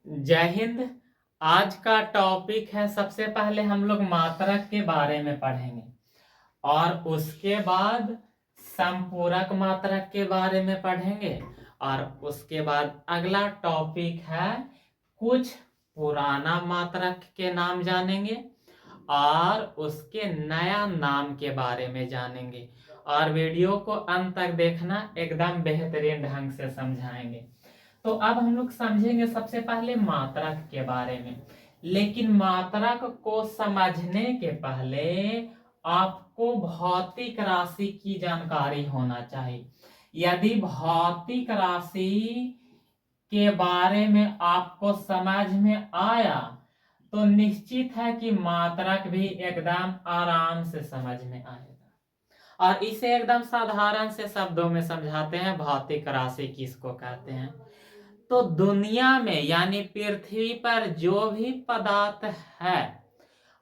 जय हिंद। आज का टॉपिक है, सबसे पहले हम लोग मात्रक के बारे में पढ़ेंगे और उसके बाद संपूरक मात्रक के बारे में पढ़ेंगे और उसके बाद अगला टॉपिक है कुछ पुराना मात्रक के नाम जानेंगे और उसके नया नाम के बारे में जानेंगे। और वीडियो को अंत तक देखना, एकदम बेहतरीन ढंग से समझाएंगे। तो अब हम लोग समझेंगे सबसे पहले मात्रक के बारे में। लेकिन मात्रक को समझने के पहले आपको भौतिक राशि की जानकारी होना चाहिए। यदि भौतिक राशि के बारे में आपको समझ में आया तो निश्चित है कि मात्रक भी एकदम आराम से समझ में आएगा। और इसे एकदम साधारण से शब्दों में समझाते हैं, भौतिक राशि किसको कहते हैं। तो दुनिया में यानी पृथ्वी पर जो भी पदार्थ है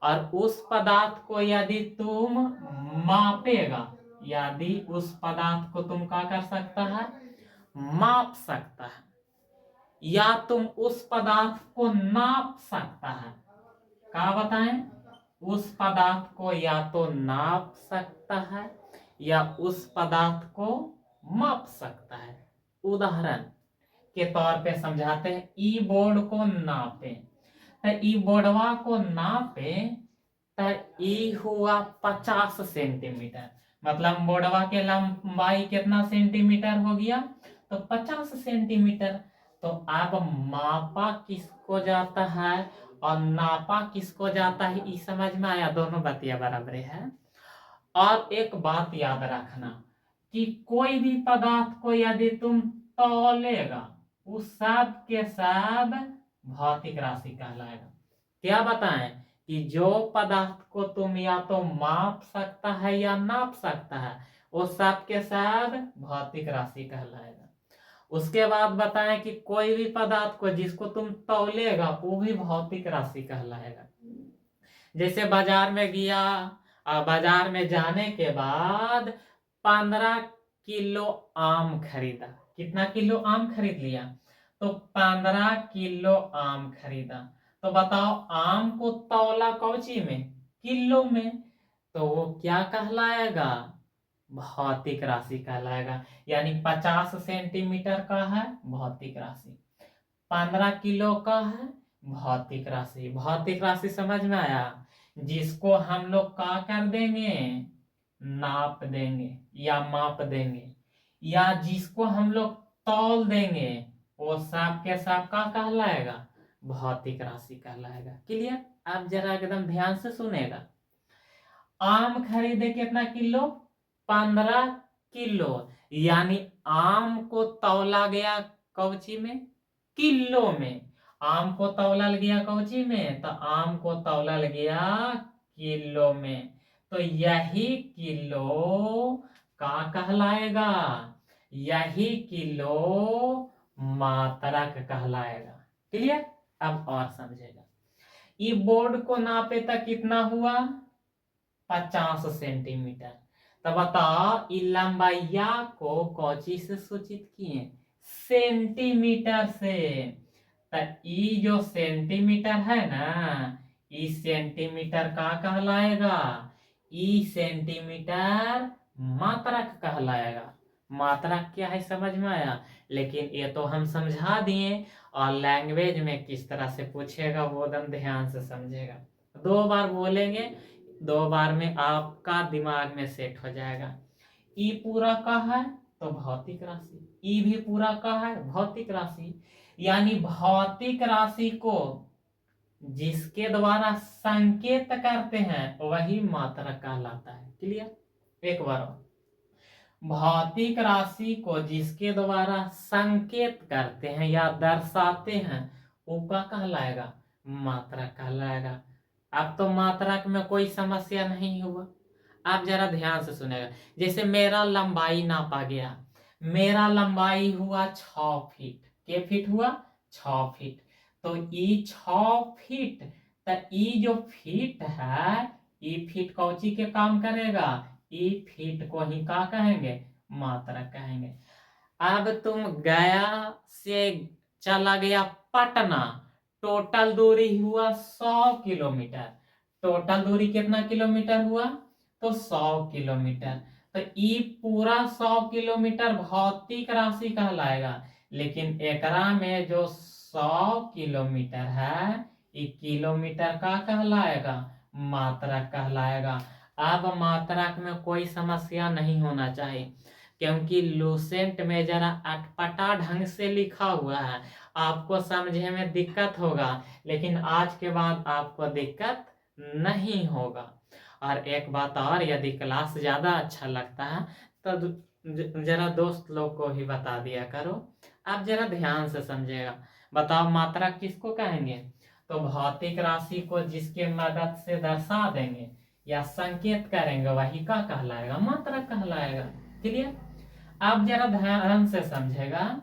और उस पदार्थ को यदि तुम मापेगा, यदि उस पदार्थ को तुम क्या कर सकता है, माप सकता है, या तुम उस पदार्थ को नाप सकता है। क्या बताएं? उस पदार्थ को या तो नाप सकता है या उस पदार्थ को माप सकता है। उदाहरण के तौर पे समझाते हैं, ई बोर्ड को नापे तो ई बोर्डवा को नापे तो ई हुआ 50 सेंटीमीटर। मतलब बोर्डवा के लंबाई कितना सेंटीमीटर हो गया? तो 50 सेंटीमीटर। तो अब मापा किसको जाता है और नापा किसको जाता है, ये समझ में आया? दोनों बातियां बराबर है। और एक बात याद रखना कि कोई भी पदार्थ को यदि तुम तौलेगा, उस सब के सब भौतिक राशि कहलाएगा। क्या बताएं कि जो पदार्थ को तुम या तो माप सकता है या नाप सकता है, वो सब के सब भौतिक राशि कहलाएगा। उसके बाद बताएं कि कोई भी पदार्थ को जिसको तुम तौलेगा वो भी भौतिक राशि कहलाएगा। जैसे बाजार में गया, बाजार में जाने के बाद 15 किलो आम खरीदा। कितना किलो आम खरीद लिया? तो 15 किलो आम खरीदा। तो बताओ, आम को तौला कौची में? किलो में। तो वो क्या कहलाएगा? भौतिक राशि कहलाएगा। यानी 50 सेंटीमीटर का है भौतिक राशि, 15 किलो का है भौतिक राशि। भौतिक राशि समझ में आया? जिसको हम लोग क्या कर देंगे, नाप देंगे या माप देंगे, या जिसको हम लोग तौल देंगे, वो सब के सब का कहलाएगा? भौतिक राशि कहलाएगा। क्लियर? आप जरा एकदम ध्यान से सुनेगा। आम खरीदे कितना किलो? 15 किलो। यानी आम को तौला गया कौची में? किलो में। आम को तौलल गया कौची में? तो आम को तौलल गया किलो में। तो यही किलो का कहलाएगा, यही किलो मात्रक कहलाएगा। क्लियर? अब और समझेगा। ई बोर्ड को नापे तक कितना हुआ? 50 सेंटीमीटर। तो बताओ, ई लंबाइया को कौची से सूचित किए? सेंटीमीटर से। तो ई जो सेंटीमीटर है ना, ई सेंटीमीटर का कहलाएगा? ई सेंटीमीटर मात्रक कहलाएगा। मात्रक क्या है समझ में आया? लेकिन ये तो हम समझा दिए, और लैंग्वेज में किस तरह से पूछेगा वो एकदम ध्यान से समझेगा। 2 बार बोलेंगे, 2 बार में आपका दिमाग में सेट हो जाएगा। ई पूरा का है तो भौतिक राशि, ई भी पूरा का है भौतिक राशि। यानी भौतिक राशि को जिसके द्वारा संकेत करते हैं वही मात्रक कहलाता है। क्लियर? एक बार और। भौतिक राशि को जिसके द्वारा संकेत करते हैं या दर्शाते हैं वो क्या कहलाएगा? मात्रक कहलाएगा। अब तो मात्रक में कोई समस्या नहीं हुआ। आप जरा ध्यान से सुनेगा। जैसे मेरा लंबाई नापा गया, मेरा लंबाई हुआ 6 फीट। के फीट हुआ? 6 फीट। तो ई 6 फीट, तो ई जो फीट है, ई फीट कौची के काम करेगा? ई फीट को ही क्या कहेंगे? मात्रक कहेंगे। अब तुम गया से चला गया पटना, टोटल दूरी हुआ 100 किलोमीटर। टोटल दूरी कितना किलोमीटर हुआ? तो 100 किलोमीटर। तो ये पूरा 100 किलोमीटर भौतिक राशि कहलाएगा, लेकिन एकरा में जो 100 किलोमीटर है ये किलोमीटर का कहलाएगा, मात्रक कहलाएगा। अब मात्रक में कोई समस्या नहीं होना चाहिए, क्योंकि लूसेंट में जरा अटपटा ढंग से लिखा हुआ है, आपको समझने में दिक्कत होगा, लेकिन आज के बाद आपको दिक्कत नहीं होगा। और एक बात और, यदि क्लास ज़्यादा अच्छा लगता है तो जरा दोस्त लोग को ही बता दिया करो। आप जरा ध्यान से समझेगा। बताओ मात्रक किसको कहेंगे? तो भौतिक राशि को जिसके मदद से दर्शा देंगे या संकेत करेंगे वही का कहलाएगा, मात्रक कहलाएगा। क्लियर? अब जरा ध्यान से समझेगा।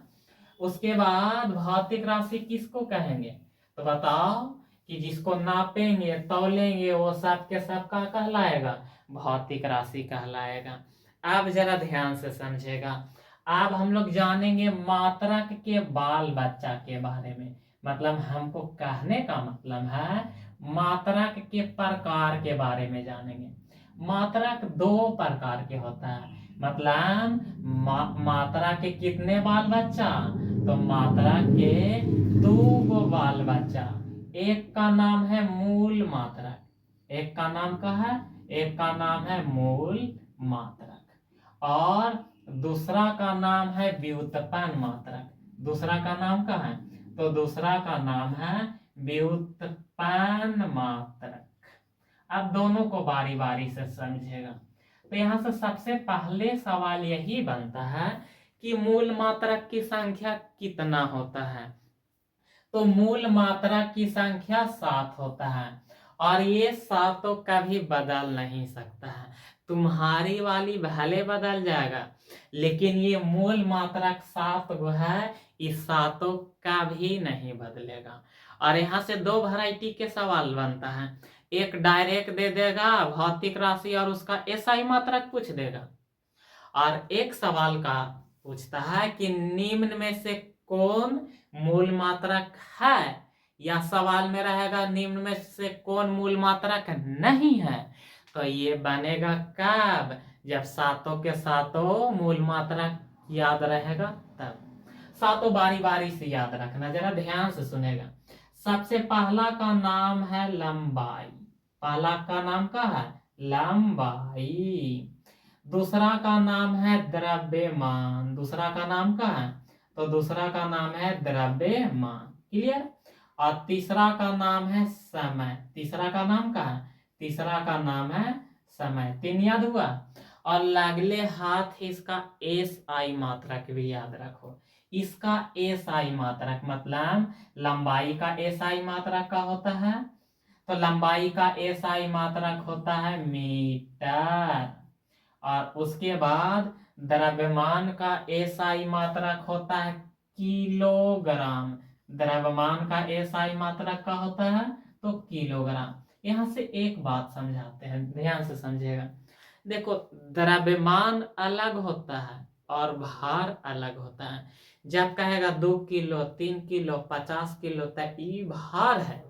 उसके बाद भौतिक राशि किसको कहेंगे? तो बताओ कि जिसको नापेंगे तौलेंगे वो सब के सब का कहलाएगा, भौतिक राशि कहलाएगा। अब जरा ध्यान से समझेगा। अब हम लोग जानेंगे मात्रक के बाल बच्चा के बारे में। मतलब हमको कहने का मतलब है मात्रक के प्रकार के बारे में जानेंगे। मात्रक 2 प्रकार के होता है। मतलब मात्रा के कितने बाल बच्चा? तो मात्रा के 2 गो बाल बच्चा। एक का नाम है मूल मात्रक, एक का नाम का है, एक का नाम है मूल मात्रक, और दूसरा का नाम है व्युत्पन्न मात्रक। दूसरा का नाम का है, तो दूसरा का नाम है व्युत्पन्न मात्रक। अब दोनों को बारी बारी से समझेगा। तो यहाँ से सबसे पहले सवाल यही बनता है कि मूल मात्रक की संख्या कितना होता है? तो मूल मात्रक की संख्या 7 होता है, और ये 7 तो कभी बदल नहीं सकता है। तुम्हारी वाली भले बदल जाएगा, लेकिन ये मूल मात्रक 7 गो है, इस 7 कभी नहीं बदलेगा। और यहाँ से 2 वैरायटी के सवाल बनता है। एक डायरेक्ट दे देगा भौतिक राशि और उसका एसआई मात्रक पूछ देगा, और एक सवाल का पूछता है कि निम्न में से कौन मूल मात्रक है, या सवाल में रहेगा निम्न में से कौन मूल मात्रक नहीं है। तो ये बनेगा कब? जब 7 के 7 मूल मात्रक याद रहेगा तब। 7 बारी बारी से याद रखना, जरा ध्यान से सुनेगा। सबसे पहला का नाम है लंबाई। पहला का नाम क्या है? लंबाई। दूसरा का नाम है द्रव्यमान। दूसरा का नाम क्या है? तो दूसरा का नाम है द्रव्यमान। क्लियर? और तीसरा का नाम है समय। तीसरा का नाम क्या है? तीसरा का नाम है समय। 3 याद हुआ। और लगले हाथ इसका एस आई मात्रक भी याद रखो। इसका एस आई मात्रक मतलब लंबाई का एस आई मात्रक का होता है, तो लंबाई का एस आई मात्रक होता है मीटर। और उसके बाद द्रव्यमान का एसआई मात्रक होता है किलोग्राम। द्रव्यमान का एसआई मात्रक का होता है तो किलोग्राम। यहाँ से एक बात समझाते हैं, ध्यान से समझिएगा। देखो, द्रव्यमान अलग होता है और भार अलग होता है। जब कहेगा 2 किलो, 3 किलो, 50 किलो, तो ये भार है।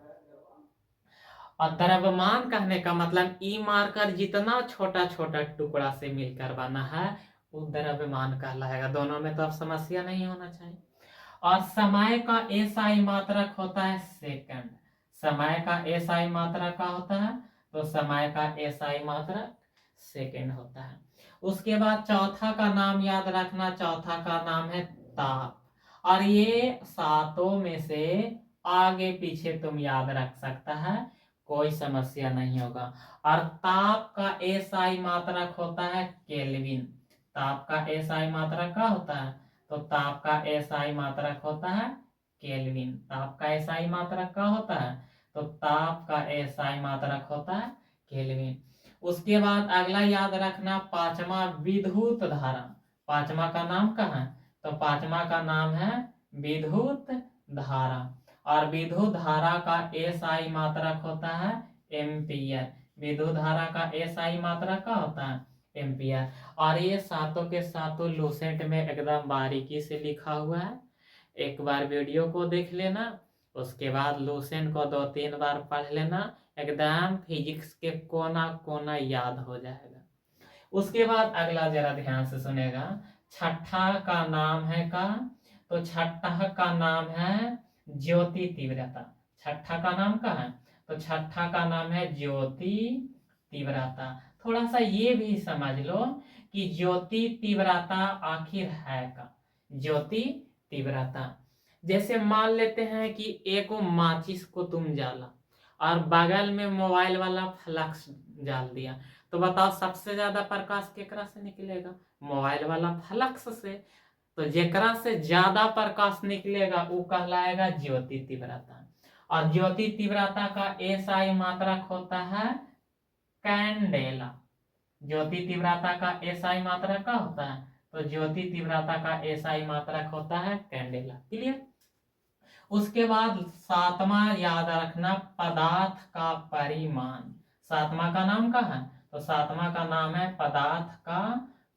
और द्रव्यमान कहने का मतलब ई मार्कर जितना छोटा छोटा टुकड़ा से मिलकर बना है वो द्रव्यमान कहलाएगा। दोनों में तो अब समस्या नहीं होना चाहिए। और समय का एसआई मात्रक होता है सेकंड। समय का एसआई मात्रक का होता है, तो समय का एसआई मात्रक सेकंड होता है। उसके बाद चौथा का नाम याद रखना। चौथा का नाम है ताप। और ये 7 में से आगे पीछे तुम याद रख सकता है, कोई समस्या नहीं होगा। और ताप का एसआई मात्रक होता है केल्विन। ताप का एसआई मात्रक क्या होता है? तो ताप का एसआई मात्रक होता है केल्विन। ताप का एसआई मात्रक क्या होता है? तो ताप का एसआई मात्रक होता है केल्विन। उसके बाद अगला याद रखना, पांचवा विद्युत धारा। पांचवा का नाम क्या है? तो पांचवा का नाम है विद्युत धारा। और विद्युत धारा का एसआई मात्रक होता है एम्पियर। विद्युत धारा का एसआई मात्रक का होता है एम्पियर। और ये 7 के 7 लूसेंट में एकदम बारीकी से लिखा हुआ है। एक बार वीडियो को देख लेना, उसके बाद लूसेंट को 2-3 बार पढ़ लेना, एकदम फिजिक्स के कोना कोना याद हो जाएगा। उसके बाद अगला जरा ध्यान से सुनेगा, छठा का नाम है का, तो छठा का नाम है ज्योति तीव्रता। छठा का नाम का है, तो छठा का नाम है ज्योति तीव्रता। थोड़ा सा ये भी समझ लो कि ज्योति तीव्रता आखिर है का, ज्योति तीव्रता। जैसे मान लेते हैं कि एक माचिस को तुम जाला और बगल में मोबाइल वाला फ्लक्स डाल दिया, तो बताओ सबसे ज्यादा प्रकाश केकरा से निकलेगा? मोबाइल वाला फ्लक्स से। तो जेकरा से ज्यादा प्रकाश निकलेगा वो कहलाएगा ज्योति तीव्रता। और ज्योति तीव्रता का एसआई मात्रक होता है कैंडेला। ज्योति तीव्रता का एसआई मात्रक क्या होता है? तो ज्योति तीव्रता का एसआई मात्रक होता है कैंडेला। क्लियर? उसके बाद सातवां याद रखना, पदार्थ का परिमाण। सातवां का नाम क्या है? तो सातवां का नाम है पदार्थ का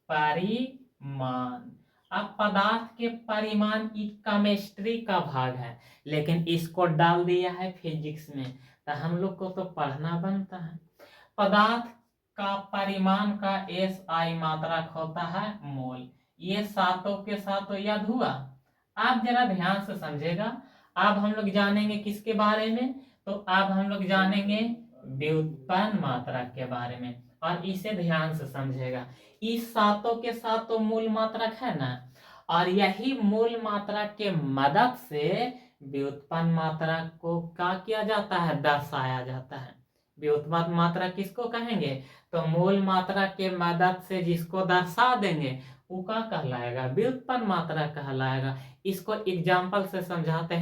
परिमाण। अब पदार्थ के परिमाण की केमिस्ट्री का भाग है, लेकिन इसको डाल दिया है फिजिक्स में, तो हम लोग को तो पढ़ना बनता है। पदार्थ का परिमाण का एसआई मात्रक होता है मोल। ये सातों के सातों याद हुआ? आप जरा ध्यान से समझेगा। अब हम लोग जानेंगे किसके बारे में? तो अब हम लोग जानेंगे व्युत्पन्न मात्रक के बारे में, और इसे ध्यान से समझेगा। इस सातों के सातों मूल मात्रक है ना, और यही मूल मात्रक के मदद से व्युत्पन्न मात्रक को क्या किया जाता है? दर्शाया जाता है। व्युत्पन्न मात्रक किसको कहेंगे? तो मूल मात्रक के मदद से जिसको दर्शा देंगे वो क्या कहलाएगा? व्युत्पन्न मात्रक कहलाएगा। इसको एग्जाम्पल से समझाते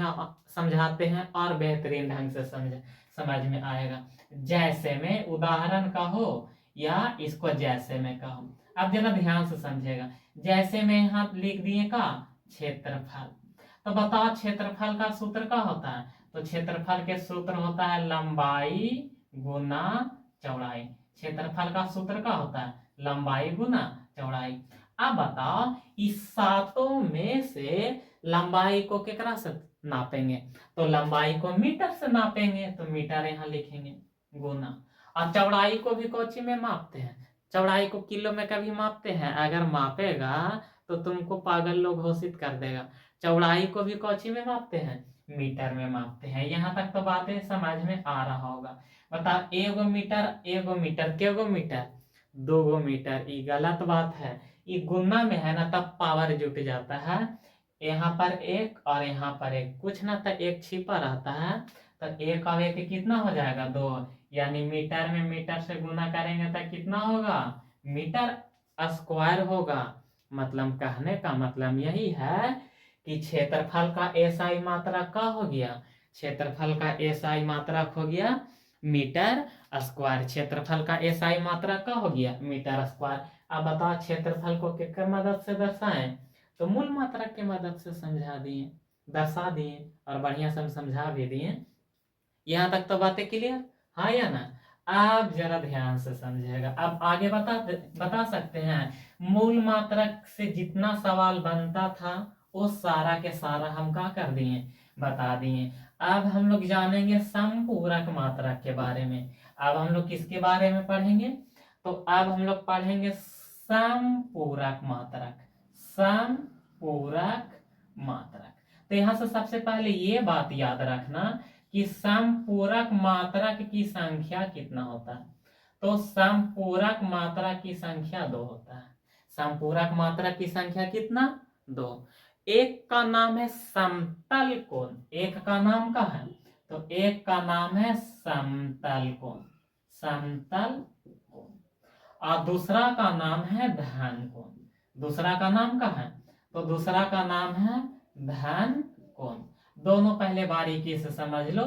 हैं और बेहतरीन ढंग से समझ में आएगा। जैसे में उदाहरण कहो या इसको जैसे में कहो। अब जरा ध्यान से समझेगा। जैसे में यहाँ लिख दिए का क्षेत्रफल, तो बताओ क्षेत्रफल का सूत्र क्या होता है? तो क्षेत्रफल के सूत्र होता है लंबाई गुना चौड़ाई। क्षेत्रफल का सूत्र क्या होता है? लंबाई गुना चौड़ाई। अब बताओ इस सातों में से लंबाई को केकरा से नापेंगे? तो लंबाई को मीटर से नापेंगे, तो मीटर यहाँ लिखेंगे गुना। और चौड़ाई को भी कौची में मापते हैं? चौड़ाई को किलो में कभी मापते हैं? अगर मापेगा तो तुमको पागल लोग घोषित कर देगा। चौड़ाई को भी कौची में मापते हैं? मीटर में मापते हैं। यहाँ तक तो बातें समझ में आ रहा होगा। बता, एगो मीटर केगो मीटर? 2 मीटर। ये गलत बात है। ये गुना में है ना, तब पावर जुट जाता है। यहाँ पर एक और यहाँ पर एक, कुछ ना तो एक छिपा रहता है, तो एक और एक कितना हो जाएगा? 2। यानी मीटर में मीटर से गुना करेंगे तो कितना होगा? मीटर स्क्वायर होगा। मतलब कहने का मतलब यही है कि क्षेत्रफल का एसआई मात्रक का हो गया, क्षेत्रफल का एसआई मात्रक हो गया मीटर स्क्वायर। क्षेत्रफल का एसआई मात्रक का हो गया मीटर स्क्वायर। अब बताओ क्षेत्रफल को किसके मदद से दर्शाएं? तो मूल मात्रक के मदद से समझा दिए, दर्शा दिए, और बढ़िया से हम समझा भी दिए। यहाँ तक तो बातें क्लियर? हाँ या ना? आप जरा ध्यान से समझिएगा। अब आगे बता सकते हैं, मूल मात्रक से जितना सवाल बनता था वो सारा के सारा हम क्या कर दिए? बता दिए। अब हम लोग जानेंगे संपूरक मात्रक के बारे में। अब हम लोग किसके बारे में पढ़ेंगे? तो अब हम लोग पढ़ेंगे संपूरक मात्रक। संपूरक मात्रक। तो यहाँ से सबसे पहले ये बात याद रखना कि संपूरक मात्रक की संख्या कितना होता है? तो संपूरक मात्रक की संख्या 2 होता है। संपूरक मात्रक की संख्या कितना? 2। एक का नाम है समतल कोण। एक का नाम का है? तो एक का नाम है समतल कोण, समतल कोण। और दूसरा का नाम है धन कोण। दूसरा का नाम का है? तो दूसरा का नाम है धन कोण। दोनों पहले बारीकी से समझ लो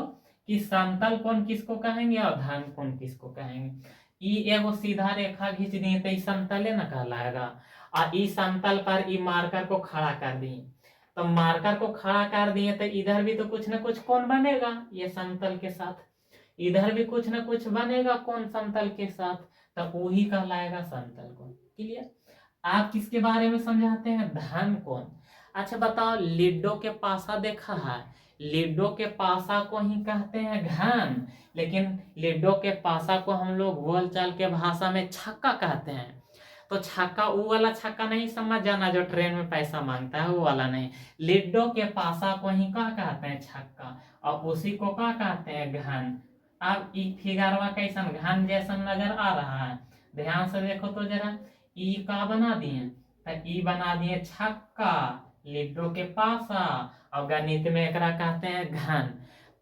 कि समतल कोण किसको कहेंगे और धन कोण किसको कहेंगे। ई एगो सीधा रेखा खींच दिए तो समतले न कहलाएगा। और ई समतल पर ई मार्कर को खड़ा कर दिए, तो मार्कर को खड़ा कर दिए तो इधर भी तो कुछ न कुछ कोण बनेगा ये समतल के साथ, इधर भी कुछ न कुछ बनेगा कोण समतल के साथ, तब वही कहलाएगा समतल कोण। क्लियर? आप किसके बारे में समझाते हैं? धन कोण। अच्छा बताओ, लिडो के पासा देखा है? लिडो के पासा को ही कहते हैं घन, लेकिन लिडो के पासा को हम लोग बोलचाल के भाषा में छक्का कहते हैं। तो छक्का वो वाला छक्का नहीं समझ जाना जो ट्रेन में पैसा मांगता है, वो वाला नहीं। लिडो के पासा को ही क्या कहते हैं, छक्का, और उसी को क्या कहते हैं, घन। अब ई फिगरवा कैसन घन जैसा नजर आ रहा है, ध्यान से देखो तो जरा। ई का बना दिए, तो ई बना दिए छक्का, लिडो के पासा, और गणित में एकरा कहते हैं घन।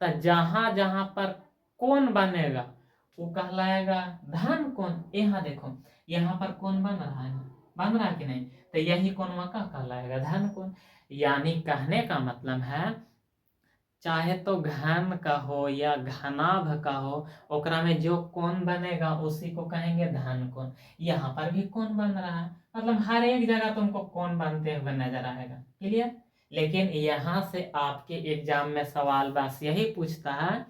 तो जहां जहां पर कौन बनेगा वो कहलाएगा धन कोण। यहाँ देखो, यहाँ पर कौन बन रहा है, बन रहा कि नहीं, तो यही कोणवा का कहलाएगा धन कोण। यानी कहने का मतलब है चाहे तो घन का हो या घनाभ का हो, ओकरा में जो कोण बनेगा उसी को कहेंगे धन कोण। यहाँ पर भी कोण बन रहा है, मतलब हर एक जगह तुमको कोण बनते हुए नजर आएगा। क्लियर। लेकिन यहाँ से आपके एग्जाम में सवाल बस यही पूछता है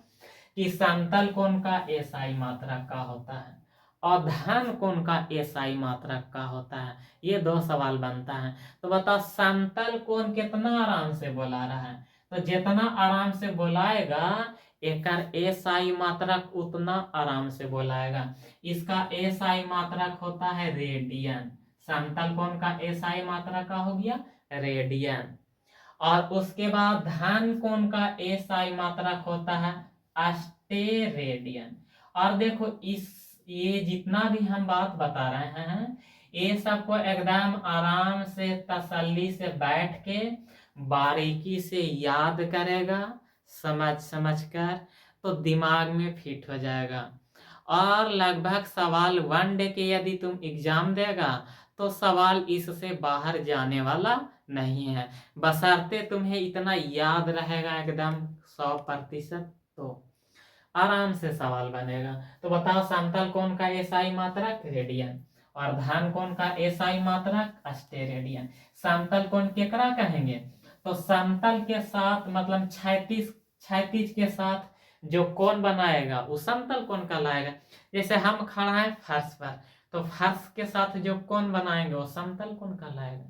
कि समतल कोण का एसआई मात्रक का होता है और धन कोण का एसआई मात्रक का होता है। ये दो सवाल बनता है। तो बताओ समतल कोण कितना आराम से बोला रहा है, तो जितना आराम से बोलाएगा एकर एसआई मात्रक उतना आराम से बोलाएगा। इसका एसआई मात्रक होता है रेडियन। समतल कोण का एसआई मात्रक का हो गया रेडियन। और उसके बाद धन कोण का एसआई मात्रक होता है अस्टेरेडियन। और देखो ये जितना भी हम बात बता रहे हैं ये सबको एकदम आराम से तसल्ली से बैठ के बारीकी से याद करेगा, समझ समझ कर, तो दिमाग में फिट हो जाएगा। और लगभग सवाल वन डे के यदि तुम एग्जाम देगा तो सवाल इससे बाहर जाने वाला नहीं है, बशर्ते तुम्हें इतना याद रहेगा एकदम 100%, तो आराम से सवाल बनेगा। तो बताओ समतल कोण का एसआई मात्रक रेडियन और धन कोण का एसआई मात्रक अस्टेरेडियन। समतल कोण केकरा कहेंगे, तो समतल के साथ मतलब क्षैतिज के साथ जो कोण बनाएगा वो समतल कोण कहलाएगा। जैसे हम खड़ा है फर्श पर, तो फर्श के साथ जो कोण बनाएंगे वो समतल कोण कहलाएगा।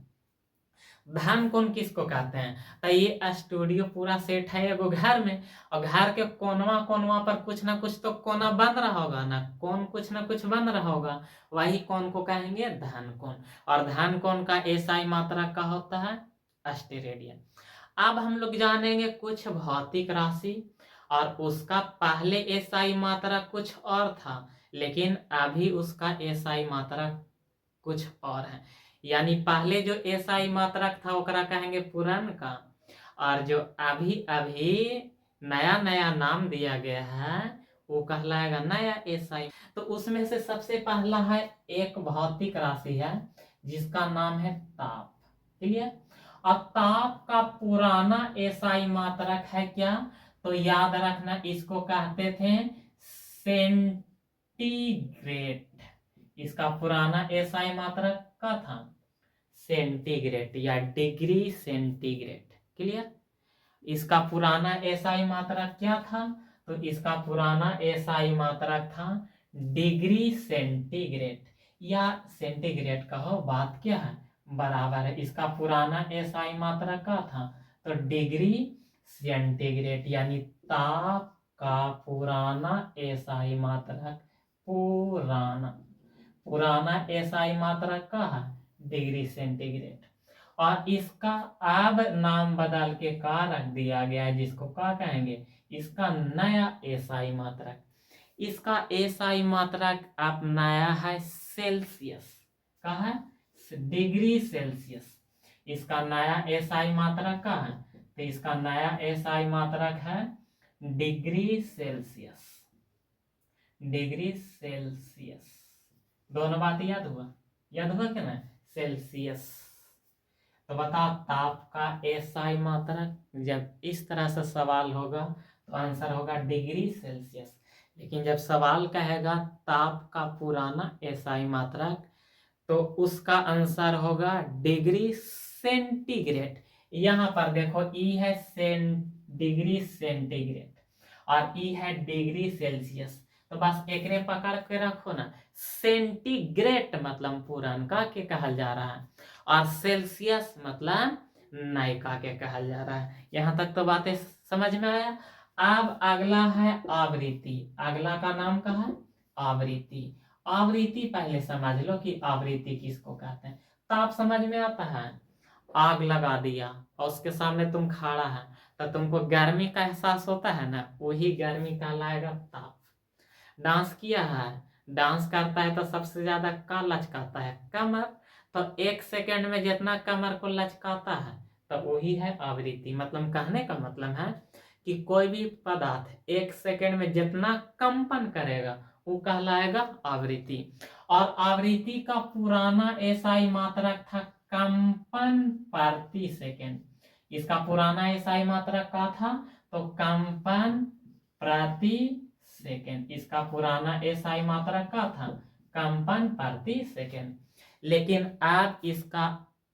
धन कोण किसको कहते हैं, तो ये स्टूडियो पूरा सेट है एगो घर में, और घर के कोनवा कोनवा पर कुछ ना कुछ तो कोना बन रहा होगा ना, कोण कुछ ना कुछ बन रहा होगा, वही कोण को कहेंगे धन कोण। और धन कोण का एसआई मात्रक का होता है अस्टेरेडियन। अब हम लोग जानेंगे कुछ भौतिक राशि, और उसका पहले एसआई मात्रक कुछ और था, लेकिन अभी उसका एसआई मात्रक कुछ और है। यानी पहले जो एसआई मात्रक था ओकरा कहेंगे पुरान का, और जो अभी अभी नया नया नाम दिया गया है वो कहलाएगा नया एसआई। तो उसमें से सबसे पहला है एक भौतिक राशि है जिसका नाम है ताप। क्लियर। और ताप का पुराना एसआई मात्रक है क्या, तो याद रखना इसको कहते थे सेंटीग्रेड। इसका पुराना एसआई मात्रक का था सेंटीग्रेड या डिग्री सेंटीग्रेड। क्लियर। इसका पुराना एसआई मात्रक क्या था, तो इसका पुराना एसआई मात्रक था डिग्री सेंटीग्रेड, या सेंटीग्रेड कहो, बात क्या है बराबर है। इसका पुराना एसआई मात्रक का था तो डिग्री सेंटीग्रेड, यानी ताप का पुराना एसआई मात्रक, पुराना एसआई मात्रक का है डिग्री सेंटीग्रेड। और इसका अब नाम बदल के का रख दिया गया है जिसको क्या कहेंगे, इसका नया एसआई मात्रक। इसका एसआई मात्रक अब नया है सेल्सियस, का है डिग्री सेल्सियस। इसका नया एसआई मात्रक का है, तो इसका नया एसआई मात्रक है डिग्री सेल्सियस, डिग्री सेल्सियस। दोनों बात याद हुआ क्या ना, सेल्सियस। तो बताओ ताप का एसआई मात्रक, जब इस तरह से सवाल होगा तो आंसर होगा डिग्री सेल्सियस। लेकिन जब सवाल कहेगा ताप का पुराना एसआई मात्रक तो उसका आंसर होगा डिग्री सेंटीग्रेड। यहाँ पर देखो ई है डिग्री सेंटीग्रेड और ई है डिग्री सेल्सियस, तो बस एकरे पकड़ के रखो ना। सेंटीग्रेड मतलब पुरानका के कहल जा रहा है और सेल्सियस मतलब नायिका के कहल जा रहा है। यहाँ तक तो बातें समझ में आया। अब अगला है आवृत्ति। अगला का नाम क्या है? आवृत्ति। आवृत्ति पहले समझ लो कि आवृत्ति किसको कहते हैं, तो आप समझ में आता है। आग लगा दिया और उसके सामने तुम खड़ा है तो तुमको गर्मी का एहसास होता है ना, वही गर्मी कहलाएगा ताप। डांस किया है, डांस करता है तो सबसे ज्यादा का लचकाता है? कमर। तो 1 सेकंड में जितना कमर को लचकाता है तो वही है आवृत्ति। मतलब कहने का मतलब है कि कोई भी पदार्थ 1 सेकंड में जितना कंपन करेगा वो कहलाएगा आवृत्ति। और आवृत्ति का पुराना एसआई मात्रक था कंपन प्रति सेकंड। इसका पुराना एसआई मात्रक क्या था? तो कंपन प्रति सेकंड। इसका पुराना एसआई मात्रक क्या था? कंपन प्रति सेकंड। लेकिन अब इसका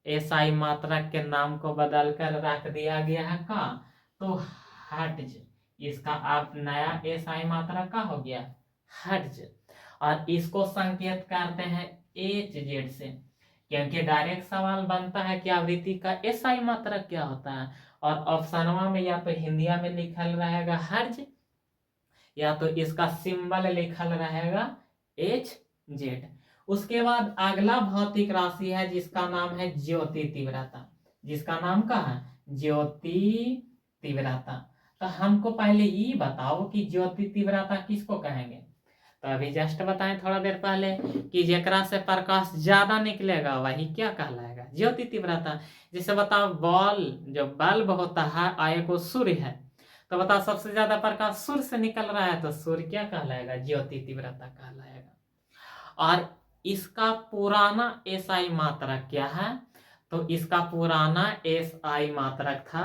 एसआई मात्रक के नाम को बदलकर रख दिया गया है का? तो हर्ट्ज। इसका अब नया एसआई मात्रक का हो गया? हर्ट्ज। और इसको संकेत करते हैं एच जेड से, क्योंकि डायरेक्ट सवाल बनता है कि आवृत्ति का एसआई मात्रक क्या होता है। और ऑप्शनवा में या तो हिंदिया में लिखल रहेगा हर्ट्ज, या तो इसका सिंबल लिखल रहेगा एच जेड। उसके बाद अगला भौतिक राशि है जिसका नाम है ज्योति तीव्रता। जिसका नाम क्या है? ज्योति तीव्रता। तो हमको पहले ये बताओ कि ज्योति तीव्रता किसको कहेंगे? तो अभी जस्ट बताएं थोड़ा देर पहले कि जेकरा से प्रकाश ज्यादा निकलेगा वही क्या कहलाएगा? ज्योति तीव्रता। जैसे बताओ बॉल, जो बल्ब होता है आए को सूर्य है, तो बताओ सबसे ज्यादा प्रकाश सूर्य से निकल रहा है तो सूर्य क्या कहलाएगा? ज्योति तीव्रता कहलाएगा। और इसका पुराना एसआई मात्रक क्या है? तो इसका पुराना एसआई मात्रक था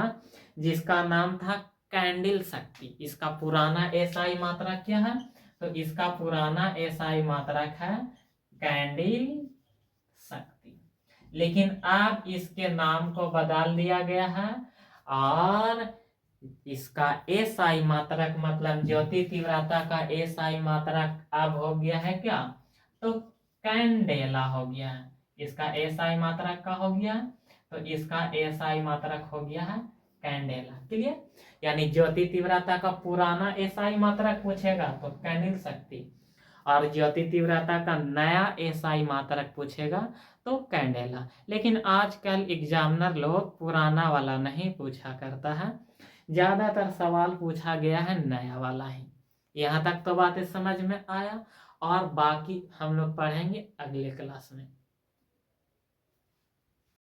जिसका नाम था कैंडल शक्ति। इसका पुराना एसआई मात्रक क्या है? तो इसका पुराना एसआई मात्रक है कैंडल शक्ति। लेकिन अब इसके नाम को बदल दिया गया है और इसका एसआई मात्रक मतलब ज्योति तीव्रता का एसआई मात्रक अब हो गया है क्या? तो कैंडेला हो गया है। इसका एसआई मात्रक का हो गया, तो इसका एसआई मात्रक हो गया है कैंडेला। क्लियर? यानी ज्योति तीव्रता का पुराना एसआई मात्रक पूछेगा तो कैंडल शक्ति, और ज्योति तीव्रता का नया एसआई मात्रक पूछेगा तो कैंडेला। लेकिन आजकल एग्जामिनर लोग पुराना वाला नहीं पूछा करता है, ज्यादातर सवाल पूछा गया है नया वाला ही। यहाँ तक तो बातें समझ में आया, और बाकी हम लोग पढ़ेंगे अगले क्लास में।